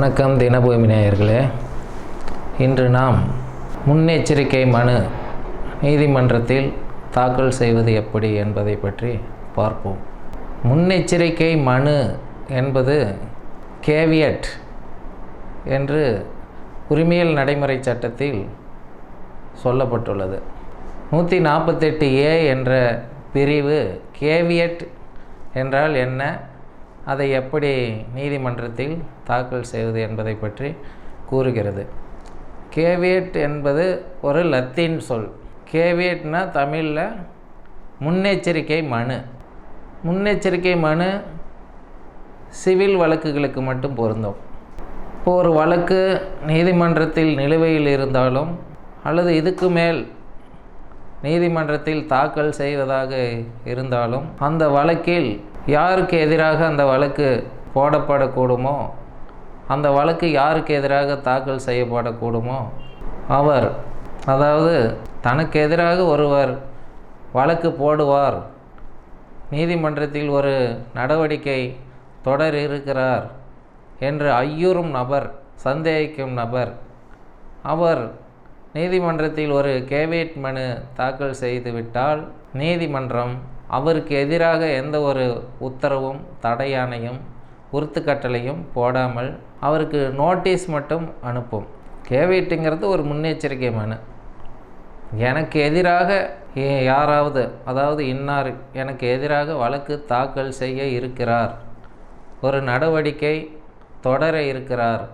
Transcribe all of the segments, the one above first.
வணக்கம் தினபூமி நேயர்களே. இன்று நாம் முன்னெச்சரிக்கை மனு நீதிமன்றத்தில் தாக்கல் செய்வது எப்படி என்பதை பற்றி பார்ப்போம். முன்னெச்சரிக்கை மனு என்பது கேவியட் என்று உரிமையியல் நடைமுறை சட்டத்தில் சொல்லப்பட்டுள்ளது. 148A என்ற பிரிவு கேவியட் என்றால் என்ன, அதை எப்படி நீதிமன்றத்தில் தாக்கல் செய்வது என்பதை பற்றி கூறுகிறது. கேவியட் என்பது ஒரு லத்தீன் சொல். கேவியட்னா தமிழில் முன்னெச்சரிக்கை மனு. முன்னெச்சரிக்கை மனு சிவில் வழக்குகளுக்கு மட்டும் பொருந்தும். இப்போ ஒரு வழக்கு நீதிமன்றத்தில் நிலுவையில் இருந்தாலும் அல்லது இதுக்கு மேல் நீதிமன்றத்தில் தாக்கல் செய்வதாக இருந்தாலும் அந்த வழக்கில் யாருக்கு எதிராக அந்த வழக்கு போடப்படக்கூடுமோ, அந்த வழக்கு யாருக்கு எதிராக தாக்கல் செய்யப்படக்கூடுமோ அவர், அதாவது தனக்கு எதிராக ஒருவர் வழக்கு போடுவார், நீதிமன்றத்தில் ஒரு நடவடிக்கை தொடர் இருக்கிறார் என்று ஐயுறும் நபர், சந்தேகிக்கும் நபர், அவர் நீதிமன்றத்தில் ஒரு கேவியட் மனு தாக்கல் செய்துவிட்டால் நீதிமன்றம் அவருக்கு எதிராக எந்த ஒரு உத்தரவும், தடையானையும், உறுத்துக்கட்டளையும் போடாமல் அவருக்கு நோட்டீஸ் மட்டும் அனுப்பும். கேவியட்டுங்கிறது ஒரு முன்னெச்சரிக்கை மனு. எனக்கு எதிராக யாராவது, அதாவது இன்னார் எனக்கு எதிராக வழக்கு தாக்கல் செய்ய இருக்கிறார், ஒரு நடவடிக்கை தொடர இருக்கிறார்,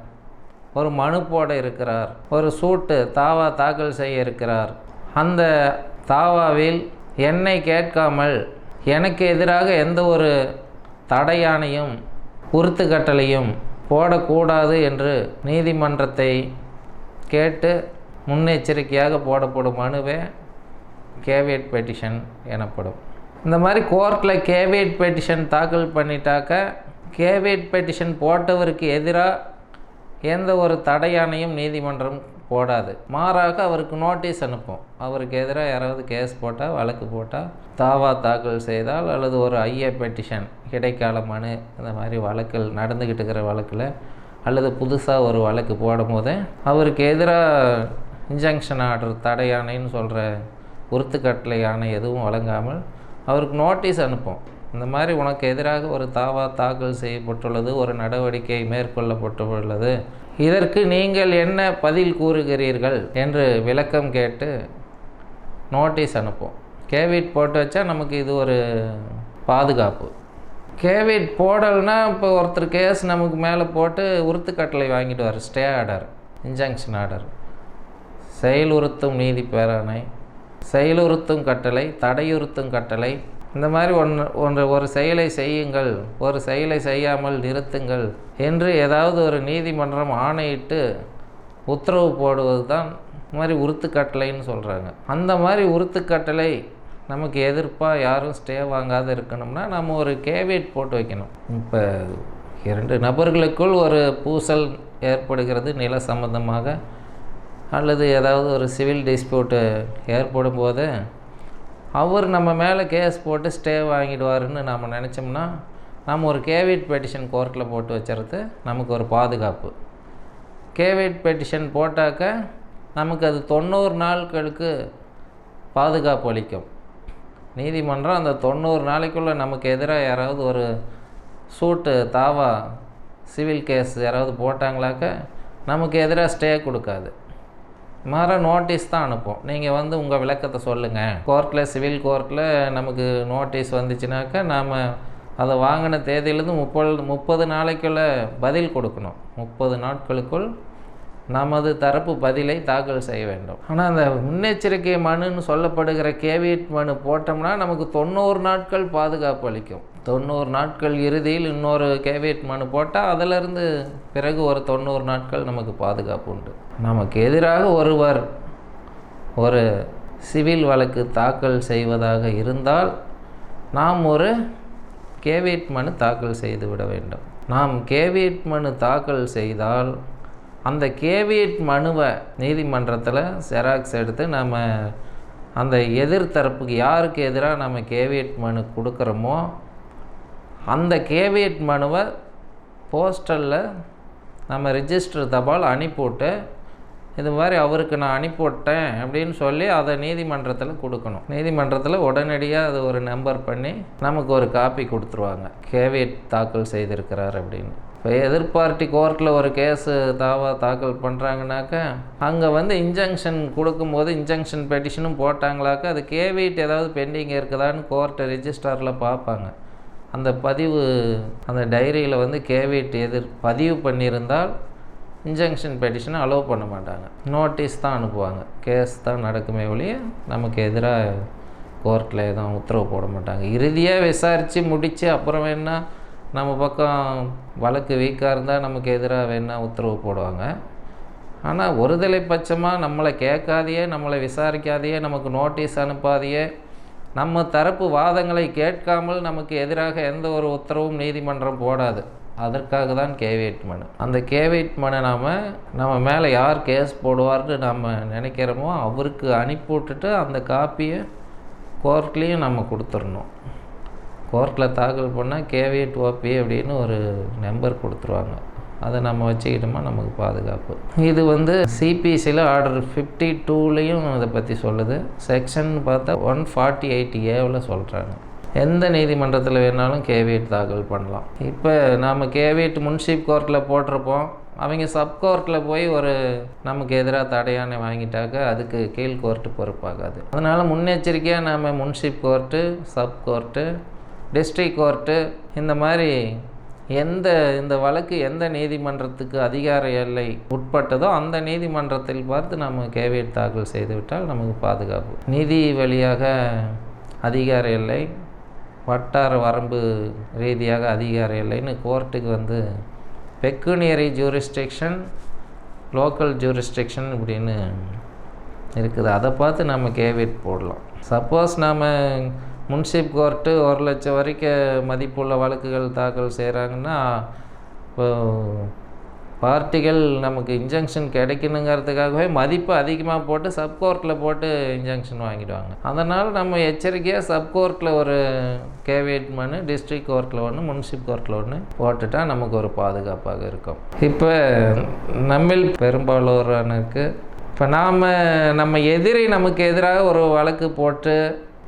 ஒரு மனு போட இருக்கிறார், ஒரு சூட்டு தாவா தாக்கல் செய்ய இருக்கிறார், அந்த தாவாவில் என்னை கேட்காமல் எனக்கு எதிராக எந்த ஒரு தடையானையும் உறுத்துக்கட்டளையும் போடக்கூடாது என்று நீதிமன்றத்தை கேட்டு முன்னெச்சரிக்கையாக போடப்படும் மனுவே கேவியட் பெட்டிஷன் எனப்படும். இந்த மாதிரி கோர்ட்டில் கேவியட் பெட்டிஷன் தாக்கல் பண்ணிட்டாக்க கேவியட் பெட்டிஷன் போட்டவருக்கு எதிராக எந்த ஒரு தடையானையும் நீதிமன்றம் போடாது. மாறாக அவருக்கு நோட்டீஸ் அனுப்பும். அவருக்கு எதிராக யாராவது கேஸ் போட்டால், வழக்கு போட்டால், தாவா தாக்கல் செய்தால், அல்லது ஒரு ஐஏ பெட்டிஷன் இடைக்கால மனு, இந்த மாதிரி வழக்கில் நடந்துக்கிட்டு இருக்கிற வழக்கில் அல்லது புதுசாக ஒரு வழக்கு போடும் போதே அவருக்கு எதிராக இன்ஜங்ஷன் ஆர்டர், தடையானைன்னு சொல்கிற உறுத்துக்கட்டளை ஆணை எதுவும் வழங்காமல் அவருக்கு நோட்டீஸ் அனுப்பும். இந்த மாதிரி உனக்கு எதிராக ஒரு தாவா தாக்கல் செய்யப்பட்டுள்ளது, ஒரு நடவடிக்கை மேற்கொள்ளப்பட்டுள்ளது, இதற்கு நீங்கள் என்ன பதில் கூறுகிறீர்கள் என்று விளக்கம் கேட்டு நோட்டீஸ் அனுப்பும். கேவியட் போட்டு வச்சா நமக்கு இது ஒரு பாதுகாப்பு. கேவியட் போடலைன்னா இப்போ ஒருத்தர் கேஸ் நமக்கு மேலே போட்டு உறுத்துக்கட்டளை வாங்கிடுவார், ஸ்டே ஆர்டர், இன்ஜங்ஷன் ஆர்டர், செயலுறுத்தும் நீதி பேராணை, செயலுறுத்தும் கட்டளை, தடையுறுத்தும் கட்டளை, இந்த மாதிரி ஒரு செயலை செய்யுங்கள், ஒரு செயலை செய்யாமல் நிறுத்துங்கள் என்று ஏதாவது ஒரு நீதிமன்றம் ஆணையிட்டு உத்தரவு போடுவது தான் இந்த மாதிரி உறுத்துக்கட்டளைன்னு சொல்கிறாங்க. அந்த மாதிரி உறுத்துக்கட்டளை நமக்கு எதிர்ப்பாக யாரும் ஸ்டே வாங்காத இருக்கணும்னா நம்ம ஒரு கேவியட் போட்டு வைக்கணும். இப்போ 2 நபர்களுக்குள் ஒரு பூசல் ஏற்படுகிறது நில சம்பந்தமாக, அல்லது ஏதாவது ஒரு சிவில் டிஸ்பியூட்டு ஏற்படும் போது அவர் நம்ம மேலே கேஸ் போட்டு ஸ்டே வாங்கிடுவாருன்னு நம்ம நினச்சோம்னா நம்ம ஒரு கேவியட் பெட்டிஷன் கோர்ட்டில் போட்டு வச்சுறது நமக்கு ஒரு பாதுகாப்பு. கேவியட் பெட்டிஷன் போட்டாக்க நமக்கு அது 90 நாட்களுக்கு பாதுகாப்பு அளிக்கும். நீதிமன்றம் அந்த 90 நாளைக்குள்ளே நமக்கு எதிராக யாராவது ஒரு சூட்டு, தாவா, சிவில் கேஸ் யாராவது போட்டாங்களாக்க நமக்கு எதிராக ஸ்டே கொடுக்காது. மாற நோட்டீஸ் தான் அனுப்பும். நீங்கள் உங்கள் விளக்கத்தை சொல்லுங்கள். கோர்ட்டில், சிவில் கோர்ட்டில் நமக்கு நோட்டீஸ் வந்துச்சுனாக்கா நாம் அதை வாங்கின தேதியிலேருந்து 30 நாளைக்குள்ளே பதில் கொடுக்கணும். 30 நாட்களுக்குள் நமது தரப்பு பதிலை தாக்கல் செய்ய வேண்டும். ஆனால் அந்த முன்னெச்சரிக்கை மனுன்னு சொல்லப்படுகிற கேவியட் மனு போட்டோம்னா நமக்கு 90 நாட்கள் பாதுகாப்பு அளிக்கும். 90 நாட்கள் இறுதியில் இன்னொரு கேவியட் மனு போட்டால் அதிலிருந்து பிறகு ஒரு 90 நாட்கள் நமக்கு பாதுகாப்பு உண்டு. நமக்கு எதிராக ஒருவர் ஒரு சிவில் வழக்கு தாக்கல் செய்வதாக இருந்தால் நாம் ஒரு கேவியட் மனு தாக்கல் செய்துவிட வேண்டும். நாம் கேவியட் மனு தாக்கல் செய்தால் அந்த கேவியட் மனுவை நீதிமன்றத்தில் ஜெராக்ஸ் எடுத்து நம்ம அந்த எதிர்த்தரப்புக்கு யாருக்கு எதிராக நம்ம கேவியட் மனு கொடுக்குறோமோ அந்த கேவியட் மனுவை போஸ்டலில் நம்ம ரிஜிஸ்டர் தபால் அனுப்பிவிட்டு இது மாதிரி அவருக்கு நான் அனுப்பிவிட்டேன் அப்படின்னு சொல்லி அதை நீதிமன்றத்தில் கொடுக்கணும். நீதிமன்றத்தில் உடனடியாக அது ஒரு நம்பர் பண்ணி நமக்கு ஒரு காப்பி கொடுத்துருவாங்க, கேவியட் தாக்கல் செய்திருக்கிறார் அப்படின்னு. இப்போ எதிர்பார்ட்டி கோர்ட்டில் ஒரு கேஸு தாக்கல் பண்ணுறாங்கனாக்கா அங்கே இன்ஜங்ஷன் கொடுக்கும்போது இன்ஜங்ஷன் பெட்டிஷனும் போட்டாங்களாக்கா அது கேவியட் ஏதாவது பெண்டிங் இருக்குதான்னு கோர்ட்டு ரிஜிஸ்டரில் பார்ப்பாங்க. அந்த பதிவு அந்த டைரியில் கேவியட் பதிவு பண்ணியிருந்தால் இன்ஜங்ஷன் பெட்டிஷனை அலோவ் பண்ண மாட்டாங்க, நோட்டீஸ் தான் அனுப்புவாங்க. கேஸ் தான் நடக்குமே ஒழிய நமக்கு எதிராக கோர்ட்டில் எதுவும் உத்தரவு போட மாட்டாங்க. இறுதியாக விசாரித்து முடித்து அப்புறம் வேணால் நம்ம பக்கம் வழக்கு வீக்காக இருந்தால் நமக்கு எதிராக வேணால் உத்தரவு போடுவாங்க. ஆனால் ஒருதலை பட்சமாக நம்மளை கேட்காதையே, நம்மளை விசாரிக்காதையே, நமக்கு நோட்டீஸ் அனுப்பாதையே, நம்ம தரப்பு வாதங்களை கேட்காமல் நமக்கு எதிராக எந்த ஒரு உத்தரவும் நீதிமன்றம் போடாது. அதற்காக தான் கேவியட் மனு. அந்த கேவியட் மனு நம்ம மேலே யார் கேஸ் போடுவார்னு நம்ம நினைக்கிறோமோ அவருக்கு அனுப்பி விட்டுட்டு அந்த காப்பியை கோர்ட்லேயும் நம்ம கொடுத்துடணும். கோர்ட்டில் தாக்கல் பண்ணால் கேவியட் ஓபி அப்படின்னு ஒரு நம்பர் கொடுத்துருவாங்க. அதை நம்ம வச்சுக்கிட்டோமா நமக்கு பாதுகாப்பு. இது சிபிசியில் ஆர்டர் 52லேயும் இதை பற்றி சொல்லுது. செக்ஷன் பார்த்தா 148A சொல்கிறாங்க. எந்த நீதிமன்றத்தில் வேணாலும் கேவியட் தாக்கல் பண்ணலாம். இப்போ நாம் கேவியட் முன்சிப் கோர்ட்டில் போட்டிருப்போம், அவங்க சப் கோர்ட்டில் போய் நமக்கு எதிராக தடையானை வாங்கிட்டாக்க அதுக்கு கீழ் கோர்ட்டு பொறுப்பாகாது. அதனால் முன்னெச்சரிக்கையாக நாம் munsif court, sub court, district court இந்த மாதிரி இந்த வழக்கு எந்த நீதிமன்றத்துக்கு அதிகார எல்லை உட்பட்டதோ அந்த நீதிமன்றத்தில் பார்த்து நம்ம கேவியட் தாக்கல் செய்துவிட்டால் நமக்கு பாதுகாப்பு. நீதி வழியாக அதிகார எல்லை, வட்டார வரம்பு ரீதியாக அதிகார எல்லைன்னு கோர்ட்டுக்கு பெக்குனியரி ஜூரிஸ்டிக்ஷன், லோக்கல் ஜூரிஸ்டிக்ஷன் இப்படின்னு இருக்குது. அதை பார்த்து நம்ம கேவியட் போடலாம். சப்போஸ் நாம் முன்சிப் கோர்ட்டு 1 லட்சம் வரைக்கும் மதிப்புள்ள வழக்குகள் தாக்கல் செய்கிறாங்கன்னா இப்போ பார்ட்டிகள் நமக்கு இன்ஜங்ஷன் கிடைக்கணுங்கிறதுக்காகவே மதிப்பு அதிகமாக போட்டு சப் கோர்ட்டில் போட்டு இன்ஜங்ஷன் வாங்கிடுவாங்க. அதனால் நம்ம எச்சரிக்கையாக சப் கோர்ட்டில் ஒரு கேவியட் மனு, டிஸ்ட்ரிக்ட் கோர்ட்டில் ஒன்று, முன்சிப் கோர்ட்டில் ஒன்று போட்டுட்டால் நமக்கு ஒரு பாதுகாப்பாக இருக்கும். இப்போ நம்மில் பெரும்பாலோரானுக்கு இப்போ நம்ம எதிரி நமக்கு எதிராக ஒரு வழக்கு போட்டு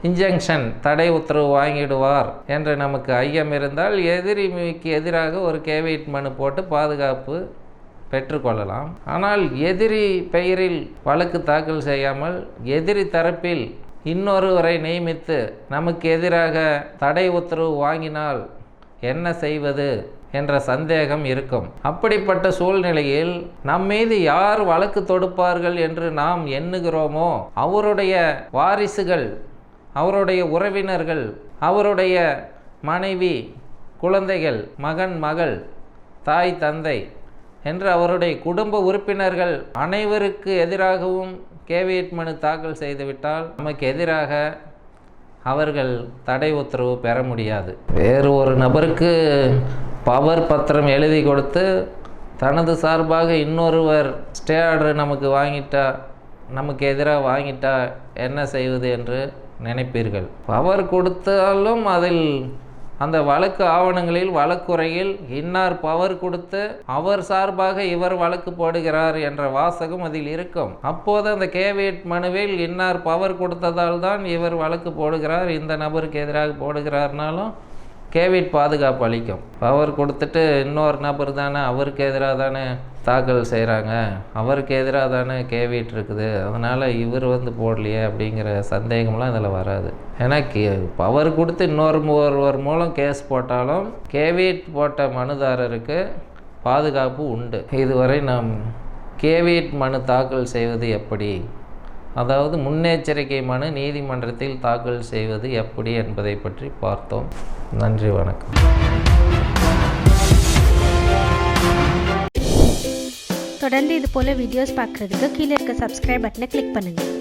இன்ஜங்ஷன் தடை உத்தரவு வாங்கிடுவார் என்று நமக்கு ஐயம் இருந்தால் எதிரிக்கு எதிராக ஒரு கேவியட் மனு போட்டு பாதுகாப்பு பெற்றுக்கொள்ளலாம். ஆனால் எதிரி பெயரில் வழக்கு தாக்கல் செய்யாமல் எதிரி தரப்பில் இன்னொருவரை நியமித்து நமக்கு எதிராக தடை உத்தரவு வாங்கினால் என்ன செய்வது என்ற சந்தேகம் இருக்கும். அப்படிப்பட்ட சூழ்நிலையில் நம்மீது யார் வழக்கு தொடுப்பார்கள் என்று நாம் எண்ணுகிறோமோ அவருடைய வாரிசுகள், அவருடைய உறவினர்கள், அவருடைய மனைவி, குழந்தைகள், மகன், மகள், தாய், தந்தை என்று அவருடைய குடும்ப உறுப்பினர்கள் அனைவருக்கு எதிராகவும் கேவியட் மனு தாக்கல் செய்துவிட்டால் நமக்கு எதிராக அவர்கள் தடை உத்தரவு பெற முடியாது. வேறு ஒரு நபருக்கு பவர் பத்திரம் எழுதி கொடுத்து தனது சார்பாக இன்னொருவர் ஸ்டே ஆர்டர் நமக்கு எதிராக வாங்கிட்டா என்ன செய்வது என்று நினைப்பீர்கள். பவர் கொடுத்தாலும் அதில் அந்த வழக்கு ஆவணங்களில் வழக்குரையில் இன்னார் பவர் கொடுத்து அவர் சார்பாக இவர் வழக்கு போடுகிறார் என்ற வாசகம் அதில் இருக்கும். அப்போது அந்த கேவியட் மனுவில் இன்னார் பவர் கொடுத்ததால் தான் இவர் வழக்கு போடுகிறார், இந்த நபருக்கு எதிராக போடுகிறார்னாலும் கேவியட் பாதுகாப்பு அளிக்கும். பவர் கொடுத்துட்டு இன்னொரு நபர் தானே, அவருக்கு எதிராக தானே தாக்கல் செய்கிறாங்க, அவருக்கு எதிராக தானே கேவியட் இருக்குது, அதனால் இவர் போடலையே அப்படிங்கிற சந்தேகம்லாம் இதில் வராது. ஏன்னா பவர் கொடுத்து ஒருவர் மூலம் கேஸ் போட்டாலும் கேவியட் போட்ட மனுதாரருக்கு பாதுகாப்பு உண்டு. இதுவரை நாம் கேவியட் மனு தாக்கல் செய்வது எப்படி, அதாவது முன்னெச்சரிக்கை மனு நீதிமன்றத்தில் தாக்கல் செய்வது எப்படி என்பதை பற்றி பார்த்தோம். நன்றி, வணக்கம். தொடர்ந்து இது போல வீடியோஸ் பார்க்குறதுக்கு கீழே இருக்க சப்ஸ்கிரைப் பட்டனை கிளிக் பண்ணுங்கள்.